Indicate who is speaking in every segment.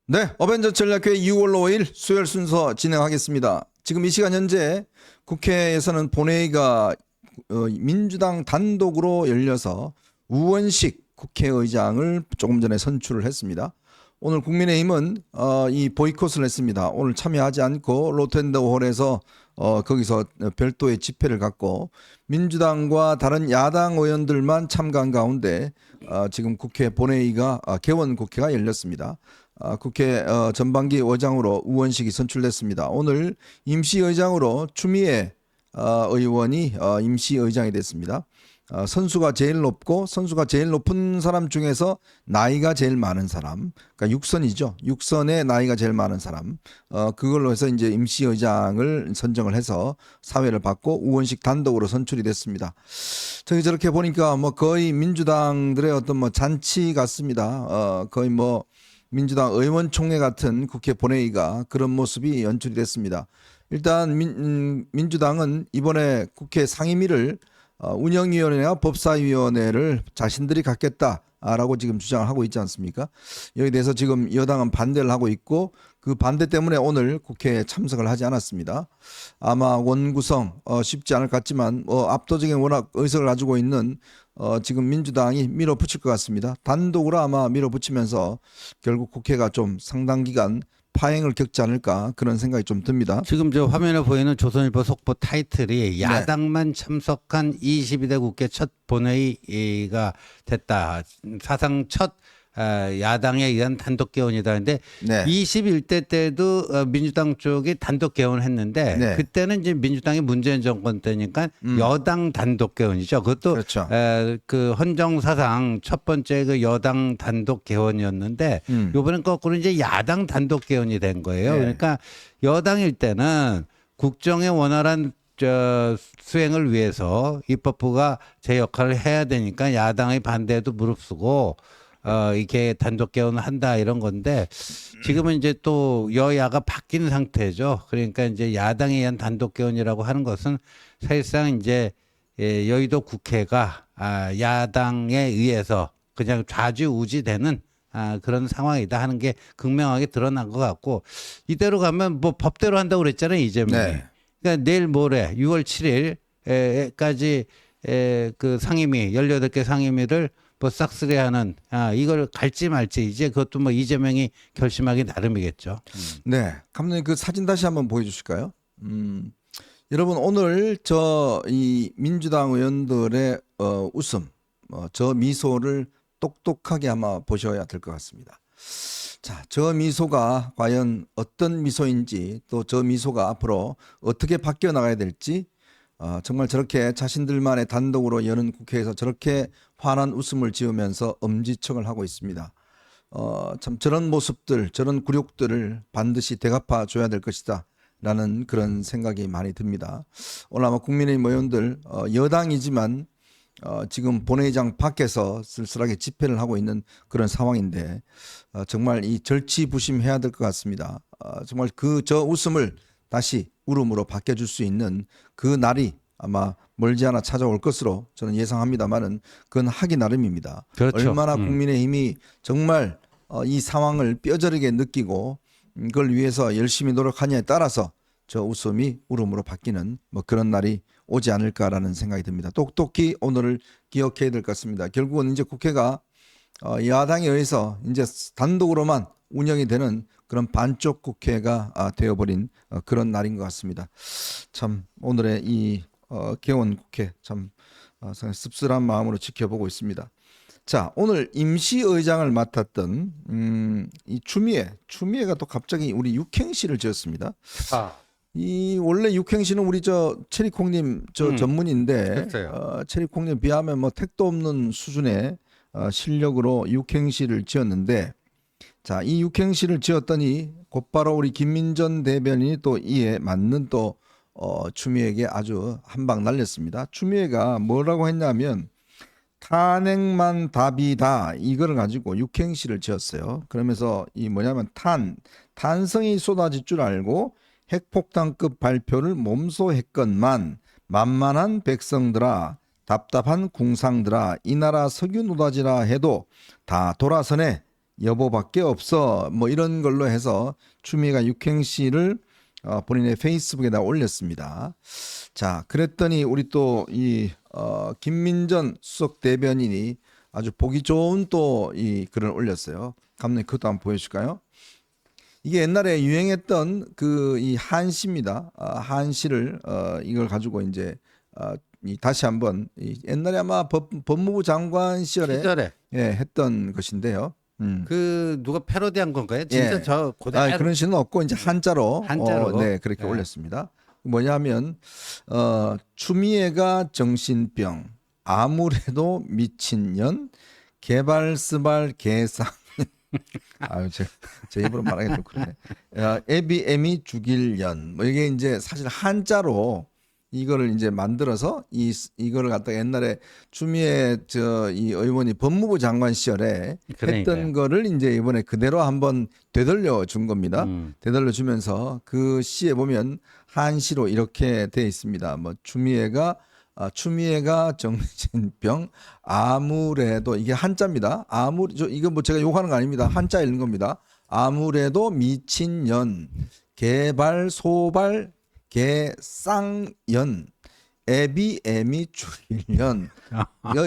Speaker 1: 네, 어벤져 전략회 6월 5일 수요일 순서 진행하겠습니다. 지금 이 시간 현재 국회에서는 본회의가 민주당 단독으로 열려서 우원식 국회의장을 조금 전에 선출을 했습니다. 오늘 국민의힘은 이 보이콧을 했습니다. 오늘 참여하지 않고 로텐더홀에서 거기서 별도의 집회를 갖고 민주당과 다른 야당 의원들만 참가한 가운데 지금 국회 본회의가 개원 국회가 열렸습니다. 국회 전반기 의장으로 우원식이 선출됐습니다. 오늘 임시의장으로 추미애 의원이 임시의장이 됐습니다. 선수가 제일 높고 선수가 제일 높은 사람 중에서 나이가 제일 많은 사람, 그러니까 육선이죠. 육선의 나이가 제일 많은 사람, 그걸로 해서 이제 임시의장을 선정을 해서 사회를 받고 우원식 단독으로 선출이 됐습니다. 저기 저렇게 보니까 뭐 거의 민주당들의 어떤 뭐 잔치 같습니다. 거의 뭐 민주당 의원총회 같은 국회 본회의가 그런 모습이 연출이 됐습니다. 일단 민주당은 이번에 국회 상임위를 운영위원회와 법사위원회를 자신들이 갖겠다라고 지금 주장을 하고 있지 않습니까? 여기에 대해서 지금 여당은 반대를 하고 있고 그 반대 때문에 오늘 국회에 참석을 하지 않았습니다. 아마 원구성 쉽지 않을 것 같지만 압도적인 워낙 의석을 가지고 있는 지금 민주당이 밀어붙일 것 같습니다. 단독으로 아마 밀어붙이면서 결국 국회가 좀 상당 기간 파행을 겪지 않을까 그런 생각이 좀 듭니다.
Speaker 2: 지금 저 화면에 보이는 조선일보 속보 타이틀이 야당만 참석한 22대 국회 첫 본회의가 됐다. 사상 첫 야당에 의한 단독 개원이다. 근데
Speaker 1: 네.
Speaker 2: 21대 때도 민주당 쪽이 단독 개원을 했는데
Speaker 1: 네.
Speaker 2: 그때는 이제 민주당이 문재인 정권 때니까 여당 단독 개원이죠. 그것도
Speaker 1: 그렇죠.
Speaker 2: 그 헌정사상 첫 번째 그 여당 단독 개원이었는데 이번엔 거꾸로 이제 야당 단독 개원이 된 거예요.
Speaker 1: 네.
Speaker 2: 그러니까 여당일 때는 국정의 원활한 수행을 위해서 입법부가 제 역할을 해야 되니까 야당의 반대에도 무릅쓰고 이렇게 단독 개헌을 한다 이런 건데 지금은 이제 또 여야가 바뀐 상태죠. 그러니까 이제 야당에 의한 단독 개헌이라고 하는 것은 사실상 이제 여의도 국회가 야당에 의해서 그냥 좌지우지되는 그런 상황이다 하는 게 극명하게 드러난 것 같고 이대로 가면 뭐 법대로 한다고 그랬잖아요, 이재명이.
Speaker 1: 네.
Speaker 2: 그러니까 내일 모레 6월 7일까지 그 상임위 18개 상임위를 뭐 싹쓸이하는 이걸 갈지 말지 이제 그것도 뭐 이재명이 결심하기 나름이겠죠.
Speaker 1: 네, 감독님 그 사진 다시 한번 보여주실까요? 여러분 오늘 이 민주당 의원들의 웃음, 저 미소를 똑똑하게 아마 보셔야 될 것 같습니다. 자, 저 미소가 과연 어떤 미소인지 또 저 미소가 앞으로 어떻게 바뀌어 나가야 될지 정말 저렇게 자신들만의 단독으로 여는 국회에서 저렇게 환한 웃음을 지으면서 엄지척을 하고 있습니다. 참 저런 모습들, 저런 굴욕들을 반드시 되갚아 줘야 될 것이다 라는 그런 생각이 많이 듭니다. 오늘 아마 국민의힘 의원들 여당이지만 지금 본회의장 밖에서 쓸쓸하게 집회를 하고 있는 그런 상황인데 정말 이 절치부심해야 될 것 같습니다. 정말 저 웃음을 다시 울음으로 바뀌어줄 수 있는 그 날이 아마 멀지 않아 찾아올 것으로 저는 예상합니다만은 그건 하기 나름입니다.
Speaker 2: 그렇죠.
Speaker 1: 얼마나 국민의힘이 정말 이 상황을 뼈저리게 느끼고 그걸 위해서 열심히 노력하냐에 따라서 저 웃음이 울음으로 바뀌는 뭐 그런 날이 오지 않을까라는 생각이 듭니다. 똑똑히 오늘을 기억해야 될 것 같습니다. 결국은 이제 국회가 야당에 의해서 이제 단독으로만 운영이 되는 그런 반쪽 국회가 되어버린 그런 날인 것 같습니다. 참 오늘의 이 개원 국회 참 상당히 씁쓸한 마음으로 지켜보고 있습니다. 자, 오늘 임시의장을 맡았던 이 추미애가 또 갑자기 우리 육행시를 지었습니다. 이 원래 육행시는 우리 저 체리콩님 전문인데 체리콩님 비하면 뭐 택도 없는 수준의 실력으로 육행시를 지었는데 자, 이 육행시를 지었더니 곧바로 우리 김민전 대변인이 또 이에 맞는 또 추미애에게 아주 한 방 날렸습니다. 추미애가 뭐라고 했냐면 탄핵만 답이다 이걸 가지고 육행시를 지었어요. 그러면서 이 뭐냐면 탄성이 쏟아질 줄 알고 핵폭탄급 발표를 몸소 했건만 만만한 백성들아 답답한 궁상들아 이 나라 석유 노다지라 해도 다 돌아서네 여보밖에 없어 뭐 이런 걸로 해서 추미애가 육행시를 본인의 페이스북에다 올렸습니다. 자, 그랬더니 우리 또 이 김민전 수석 대변인이 아주 보기 좋은 또 이 글을 올렸어요. 감독님 그것도 한번 보여줄까요? 이게 옛날에 유행했던 그 이 한시입니다. 한시를 이걸 가지고 이제 이 다시 한번 이 옛날에 아마 법무부 장관 시절에
Speaker 2: 시절에
Speaker 1: 예, 했던 것인데요.
Speaker 2: 그 누가 패러디한 건가요? 진짜
Speaker 1: 예.
Speaker 2: 저 그대로
Speaker 1: 그런 시는 없고 이제 한자로 네, 그렇게
Speaker 2: 네.
Speaker 1: 올렸습니다. 뭐냐면 추미애가 정신병, 아무래도 미친년, 개발스발 개상. 아유, 제 입으로 말하기 좀 그러네. 애비애미 죽일 년. 뭐 이게 이제 사실 한자로 이거를 이제 만들어서 이거를 갖다가 옛날에 추미애 이 의원이 법무부 장관 시절에
Speaker 2: 그러니까요.
Speaker 1: 했던 거를 이제 이번에 그대로 한번 되돌려 준 겁니다. 되돌려 주면서 그 시에 보면 한시로 이렇게 돼 있습니다. 뭐 추미애가 정신병 아무래도 이게 한자입니다. 이거 뭐 제가 욕하는 거 아닙니다. 한자 읽는 겁니다. 아무래도 미친년 개발 소발 개쌍연 애비애미 죽일년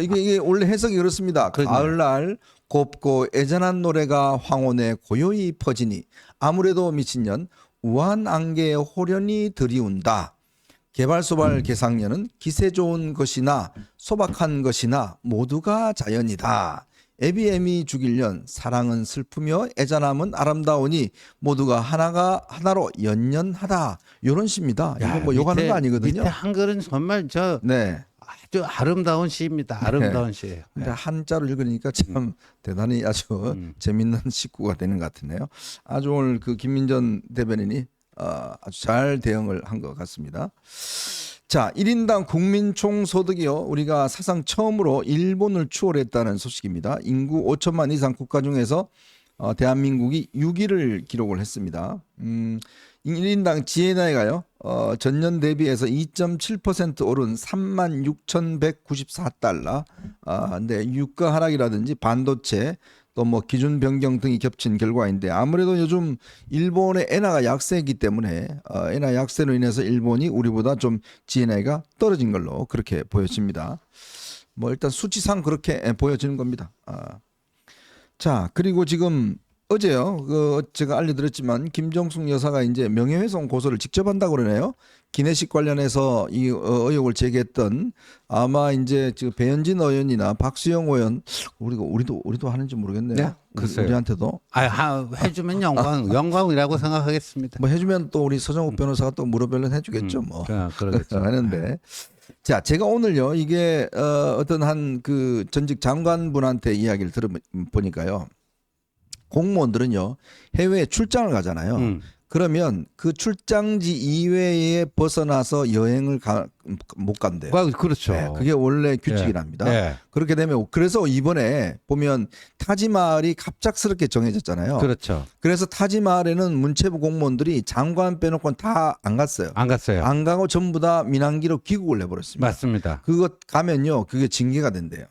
Speaker 1: 이게 원래 해석이 그렇습니다.
Speaker 2: 그러네요.
Speaker 1: 가을날 곱고 애잔한 노래가 황혼에 고요히 퍼지니 아무래도 미친년 우한 안개에 호련히 들이운다. 개발소발 개상년은 기세 좋은 것이나 소박한 것이나 모두가 자연이다. 애비애미 죽일년 사랑은 슬프며 애잔함은 아름다우니 모두가 하나로 연연하다. 이런 시입니다. 이거 뭐 욕하는 거 아니거든요.
Speaker 2: 밑에 한글은 정말 저
Speaker 1: 네.
Speaker 2: 아주 아름다운 시입니다. 아름다운 시예요.
Speaker 1: 근데 한자로 읽으니까 참 대단히 아주 재밌는 식구가 되는 것 같으네요. 아주 오늘 그 김민전 대변인이 아주 잘 대응을 한 것 같습니다. 자, 1인당 국민 총소득이요. 우리가 사상 처음으로 일본을 추월했다는 소식입니다. 인구 5천만 이상 국가 중에서 대한민국이 6위를 기록을 했습니다. 1인당 GNI가요. 전년 대비해서 2.7% 오른 36,194달러. 근데 유가 하락이라든지 반도체 또 뭐 기준 변경 등이 겹친 결과인데 아무래도 요즘 일본의 엔화가 약세이기 때문에 엔화 약세로 인해서 일본이 우리보다 좀 GNI가 떨어진 걸로 그렇게 보여집니다. 뭐 일단 수치상 그렇게 보여지는 겁니다. 자, 그리고 지금 어제요. 제가 알려드렸지만 김정숙 여사가 이제 명예훼손 고소를 직접 한다고 그러네요. 기내식 관련해서 이 의혹을 제기했던 아마 이제 지금 배현진 의원이나 박수영 의원 우리도 하는지 모르겠네요.
Speaker 2: 네? 글쎄요.
Speaker 1: 우리한테도
Speaker 2: 해주면 영광이라고 생각하겠습니다.
Speaker 1: 뭐 해주면 또 우리 서정욱 변호사가 또 무료변론 해주겠죠. 뭐
Speaker 2: 그러겠죠.
Speaker 1: 하는데 자, 제가 오늘요 이게 어떤 한 그 전직 장관분한테 이야기를 들어보니까요. 공무원들은요 해외에 출장을 가잖아요. 그러면 그 출장지 이외에 벗어나서 여행을 못 간대요.
Speaker 2: 그렇죠.
Speaker 1: 네, 그게 원래 규칙이랍니다.
Speaker 2: 네.
Speaker 1: 그렇게 되면 그래서 이번에 보면 타지마할이 갑작스럽게 정해졌잖아요.
Speaker 2: 그렇죠.
Speaker 1: 그래서 타지마할에는 문체부 공무원들이 장관 빼놓고는 다 안 갔어요.
Speaker 2: 안 갔어요.
Speaker 1: 안 가고 전부 다 민항기로 귀국을 해버렸습니다.
Speaker 2: 맞습니다.
Speaker 1: 그거 가면요 그게 징계가 된대요.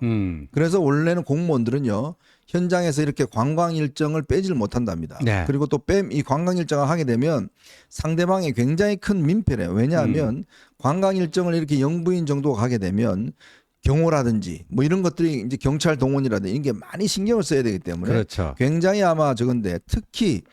Speaker 1: 그래서 원래는 공무원들은요 현장에서 이렇게 관광 일정을 빼지를 못한답니다.
Speaker 2: 네.
Speaker 1: 그리고 또 이 관광 일정을 하게 되면 상대방이 굉장히 큰 민폐래요. 왜냐하면 관광 일정을 이렇게 영부인 정도가 가게 되면 경호라든지 뭐 이런 것들이 이제 경찰 동원이라든지 이런 게 많이 신경을 써야 되기 때문에
Speaker 2: 그렇죠.
Speaker 1: 굉장히 아마 적은데 특히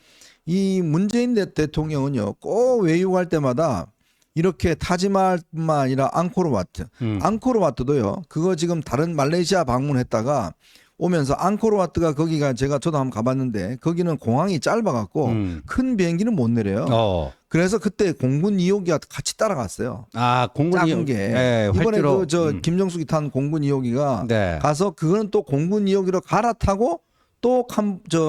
Speaker 1: 이 문재인 대통령은요 꼭 외유할 때마다 이렇게 타지마할뿐만 아니라 앙코르와트, 앙코르와트도요. 그거 지금 다른 말레이시아 방문했다가 오면서 앙코르와트가 거기가 저도 한번 가봤는데 거기는 공항이 짧아갖고 큰 비행기는 못 내려요. 그래서 그때 공군 2호기가 같이 따라갔어요.
Speaker 2: 공군
Speaker 1: 작은 게 이번에
Speaker 2: 활주로.
Speaker 1: 김정숙이 탄 공군 2호기가
Speaker 2: 네.
Speaker 1: 가서 그거는 또 공군 2호기로 갈아타고 또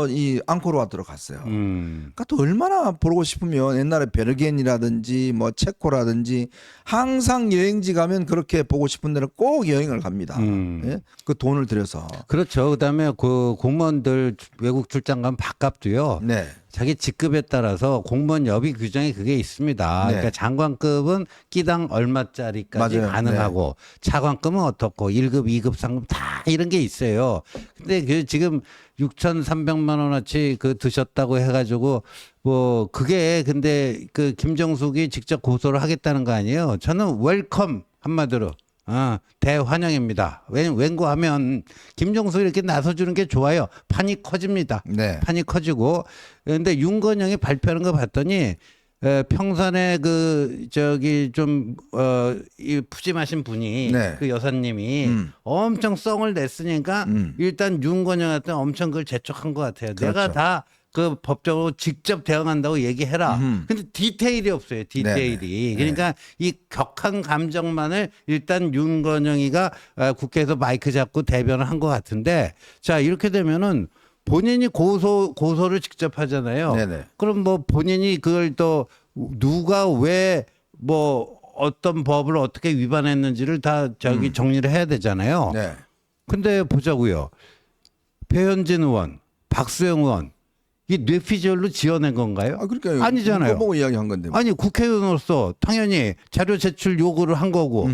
Speaker 1: 이 앙코르와트로 갔어요. 그러니까 또 얼마나 보고 싶으면 옛날에 베르겐이라든지 뭐 체코라든지 항상 여행지 가면 그렇게 보고 싶은 데는 꼭 여행을 갑니다. 예? 그 돈을 들여서.
Speaker 2: 그렇죠. 그다음에 그 공무원들 외국 출장 가면 밥값도요.
Speaker 1: 네.
Speaker 2: 자기 직급에 따라서 공무원 여비 규정에 그게 있습니다.
Speaker 1: 네.
Speaker 2: 그러니까 장관급은 끼당 얼마짜리까지
Speaker 1: 맞아요.
Speaker 2: 가능하고 차관급은 어떻고 1급, 2급, 3급 다 이런 게 있어요. 근데 그 지금 6,300만 원어치 그 드셨다고 해가지고 뭐 그게 근데 그 김정숙이 직접 고소를 하겠다는 거 아니에요? 저는 웰컴 한마디로. 대환영입니다. 웬고하면 김정숙이 이렇게 나서주는 게 좋아요. 판이 커집니다.
Speaker 1: 네.
Speaker 2: 판이 커지고. 그런데 윤건영이 발표하는 거 봤더니 평선에 그 저기 이 푸짐하신 분이
Speaker 1: 네.
Speaker 2: 그 여사님이 엄청 썽을 냈으니까 일단 윤건영한테 엄청 그걸 재촉한 것 같아요.
Speaker 1: 그렇죠.
Speaker 2: 내가 다 그 법적으로 직접 대응한다고 얘기해라. 근데 디테일이 없어요. 디테일이. 그러니까 이 격한 감정만을 일단 윤건영이가 국회에서 마이크 잡고 대변을 한 것 같은데, 자 이렇게 되면은 본인이 고소를 직접 하잖아요.
Speaker 1: 네네.
Speaker 2: 그럼 뭐 본인이 그걸 또 누가 왜 뭐 어떤 법을 어떻게 위반했는지를 다 저기 정리를 해야 되잖아요.
Speaker 1: 네.
Speaker 2: 근데 보자고요. 배현진 의원, 박수영 의원 이게 뇌피셜로 지어낸 건가요?
Speaker 1: 아, 그러니까요.
Speaker 2: 아니잖아요.
Speaker 1: 그거 보고 이야기한 건데. 뭐.
Speaker 2: 아니 국회의원으로서 당연히 자료 제출 요구를 한 거고,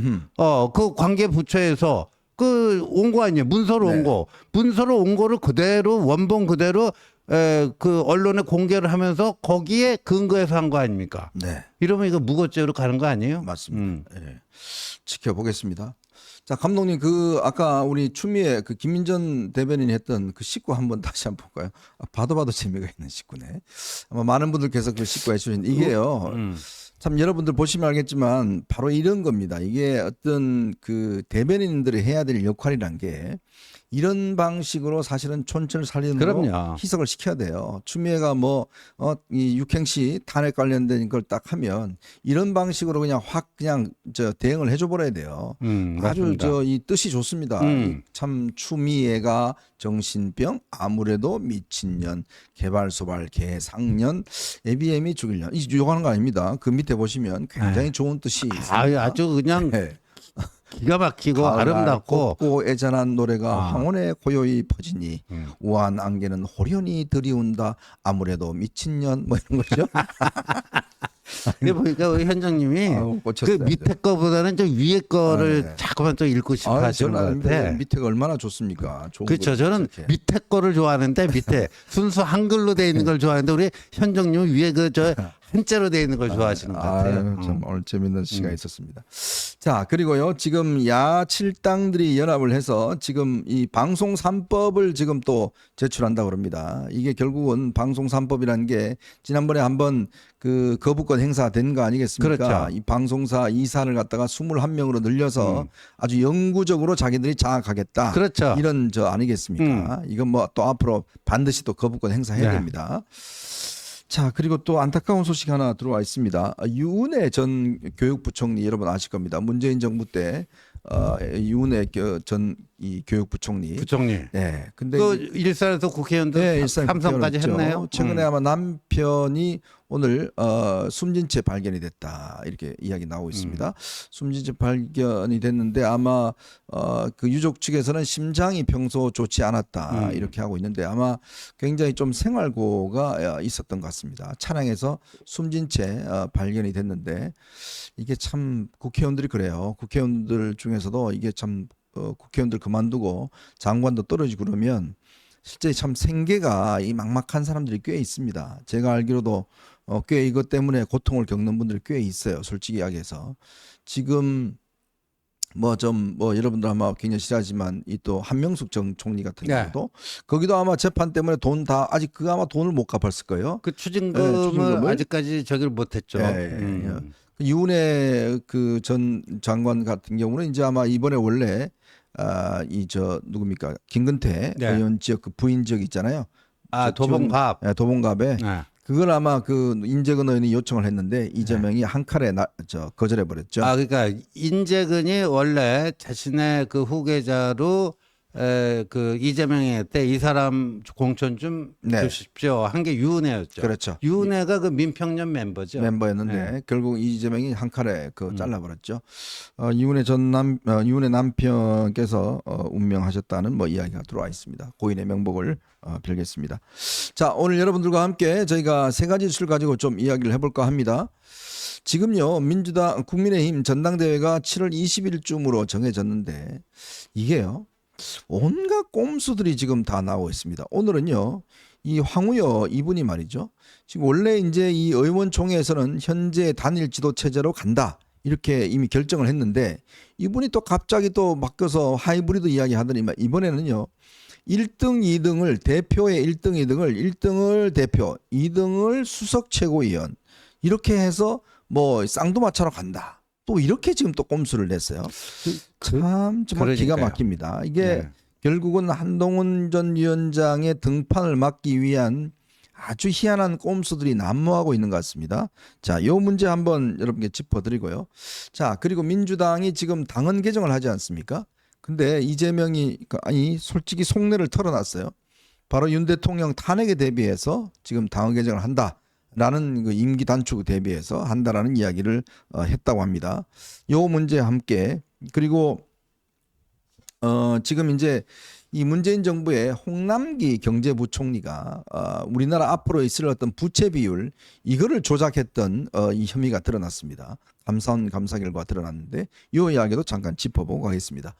Speaker 2: 그 관계 부처에서 그 온 거 아니에요. 문서로 온 거, 문서로 온 거를 그대로 원본 그대로 그 언론에 공개를 하면서 거기에 근거해서 한 거 아닙니까?
Speaker 1: 네.
Speaker 2: 이러면 이거 무고죄로 가는 거 아니에요?
Speaker 1: 맞습니다. 예. 지켜보겠습니다. 자, 감독님, 그 아까 우리 추미애 그 김민전 대변인이 했던 그 식구 한번 다시 한번 볼까요? 봐도 재미가 있는 식구네. 아마 많은 분들께서 그 식구 해주신 이게요. 참 여러분들 보시면 알겠지만 바로 이런 겁니다. 이게 어떤 그 대변인들이 해야 될 역할이란 게 이런 방식으로 사실은 촌철 살인으로
Speaker 2: 그럼요.
Speaker 1: 희석을 시켜야 돼요. 추미애가 이 육행시 탄핵 관련된 걸 딱 하면 이런 방식으로 그냥 확 그냥 대응을 해줘 버려야 돼요. 아주
Speaker 2: 맞습니다.
Speaker 1: 이 뜻이 좋습니다. 참 추미애가 정신병 아무래도 미친년 개발소발 개상년 애비애미 죽일년 이 요구하는 거 아닙니다. 그 밑에 보시면 굉장히 좋은 뜻이 있습니다.
Speaker 2: 아주 그냥
Speaker 1: 네.
Speaker 2: 기가 막히고
Speaker 1: 가을
Speaker 2: 아름답고
Speaker 1: 곱고 애잔한 노래가 황혼에 고요히 퍼지니 우아한 안개는 호련히 들이운다 아무래도 미친년 뭐 이런 거죠.
Speaker 2: 이게 보니까 우리 현장님이
Speaker 1: 아우,
Speaker 2: 그
Speaker 1: 꽂혔어요.
Speaker 2: 밑에 거보다는 좀 위에 거를
Speaker 1: 네.
Speaker 2: 자꾸만 또 읽고 싶어 하시는 것
Speaker 1: 저는
Speaker 2: 같아.
Speaker 1: 밑에가 얼마나 좋습니까? 좋은
Speaker 2: 그렇죠.
Speaker 1: 거
Speaker 2: 저는
Speaker 1: 이렇게.
Speaker 2: 밑에 거를 좋아하는데 밑에 순수 한글로 돼 있는 걸 좋아하는데 우리 현정님은 위에 그 저 한자로 돼 있는 걸 좋아하시는 것 같아요.
Speaker 1: 참 오늘 재밌는 시간이 있었습니다. 자, 그리고요. 지금 야 7당들이 연합을 해서 지금 이 방송 3법을 지금 또 제출한다고 그럽니다. 이게 결국은 방송 3법이라는 게 지난번에 한번 그 거부권 행사된 거 아니겠습니까?
Speaker 2: 그렇죠.
Speaker 1: 이 방송사 이사를 갖다가 21명으로 늘려서 아주 영구적으로 자기들이 장악하겠다.
Speaker 2: 그렇죠.
Speaker 1: 이런 아니겠습니까? 이건 뭐 또 앞으로 반드시 또 거부권 행사해야
Speaker 2: 네.
Speaker 1: 됩니다. 자, 그리고 또 안타까운 소식 하나 들어와 있습니다. 유은혜 전 교육부총리 여러분 아실 겁니다. 문재인 정부 때 유은혜 전 이 교육부총리.
Speaker 2: 부총리.
Speaker 1: 네. 근데
Speaker 2: 그 일산에서 국회의원들
Speaker 1: 네, 일산
Speaker 2: 삼성까지
Speaker 1: 국회의원
Speaker 2: 했네요.
Speaker 1: 했죠. 최근에 아마 남편이 오늘 숨진 채 발견이 됐다 이렇게 이야기 나오고 있습니다. 숨진 채 발견이 됐는데 아마 그 유족 측에서는 심장이 평소 좋지 않았다 이렇게 하고 있는데 아마 굉장히 좀 생활고가 있었던 것 같습니다. 차량에서 숨진 채 발견이 됐는데 이게 참 국회의원들이 그래요. 국회의원들 중에서도 이게 참 국회의원들 그만두고 장관도 떨어지고 그러면 실제 참 생계가 이 막막한 사람들이 꽤 있습니다. 제가 알기로도 꽤 이것 때문에 고통을 겪는 분들이 꽤 있어요. 솔직히 이야기해서 지금 여러분들 아마 굉장히 싫어하지만 이 또 한명숙 전 총리 같은
Speaker 2: 네.
Speaker 1: 경우도 거기도 아마 재판 때문에 돈 다 아직 그 아마 돈을 못 갚았을 거예요.
Speaker 2: 그 추징금을
Speaker 1: 추징금을?
Speaker 2: 아직까지 저기를 못했죠.
Speaker 1: 이훈혜 그 전 장관 같은 경우는 이제 아마 이번에 원래 누굽니까 김근태
Speaker 2: 네.
Speaker 1: 의원 지역 그 부인 지역 있잖아요.
Speaker 2: 도봉갑.
Speaker 1: 도봉갑에
Speaker 2: 네.
Speaker 1: 그걸 아마 그 인재근 의원이 요청을 했는데 이재명이 한 칼에 거절해 버렸죠.
Speaker 2: 그러니까 인재근이 원래 자신의 그 후계자로 그 이재명에 때 이 사람 공천 좀
Speaker 1: 네.
Speaker 2: 주십시오 한 게 유은혜였죠.
Speaker 1: 그렇죠.
Speaker 2: 유은혜가 그 민평년 멤버죠.
Speaker 1: 멤버였는데
Speaker 2: 네.
Speaker 1: 결국 이재명이 한 칼에 잘라버렸죠. 이훈의 남편께서 운명하셨다는 뭐 이야기가 들어와 있습니다. 고인의 명복을 빌겠습니다. 자, 오늘 여러분들과 함께 저희가 세 가지 이슈를 가지고 좀 이야기를 해볼까 합니다. 지금요, 민주당 국민의힘 전당대회가 7월 20일쯤으로 정해졌는데 이게요, 온갖 꼼수들이 지금 다 나오고 있습니다. 오늘은요, 이 황우여 이분이 말이죠. 지금 원래 이제 이 의원총회에서는 현재 단일 지도 체제로 간다. 이렇게 이미 결정을 했는데 이분이 또 갑자기 또 바뀌어서 하이브리드 이야기 하더니만 이번에는요. 1등, 2등을 대표의 1등, 2등을 1등을 대표, 2등을 수석 최고위원 이렇게 해서 뭐 쌍두마차로 간다. 또 이렇게 지금 또 꼼수를 냈어요. 참 정말 기가
Speaker 2: 그러니까요.
Speaker 1: 막힙니다. 이게
Speaker 2: 네.
Speaker 1: 결국은 한동훈 전 위원장의 등판을 막기 위한 아주 희한한 꼼수들이 난무하고 있는 것 같습니다. 자, 요 문제 한번 여러분께 짚어드리고요. 자, 그리고 민주당이 지금 당헌 개정을 하지 않습니까? 근데 이재명이 아니 솔직히 속내를 털어놨어요. 바로 윤 대통령 탄핵에 대비해서 지금 당헌 개정을 한다라는 그 임기 단축 대비해서 한다라는 이야기를 했다고 합니다. 요 문제 함께 그리고 지금 이제 이 문재인 정부의 홍남기 경제부총리가 우리나라 앞으로 있을 어떤 부채 비율 이거를 조작했던 이 혐의가 드러났습니다. 감사원 감사 결과 드러났는데 이 이야기도 잠깐 짚어보고 가겠습니다.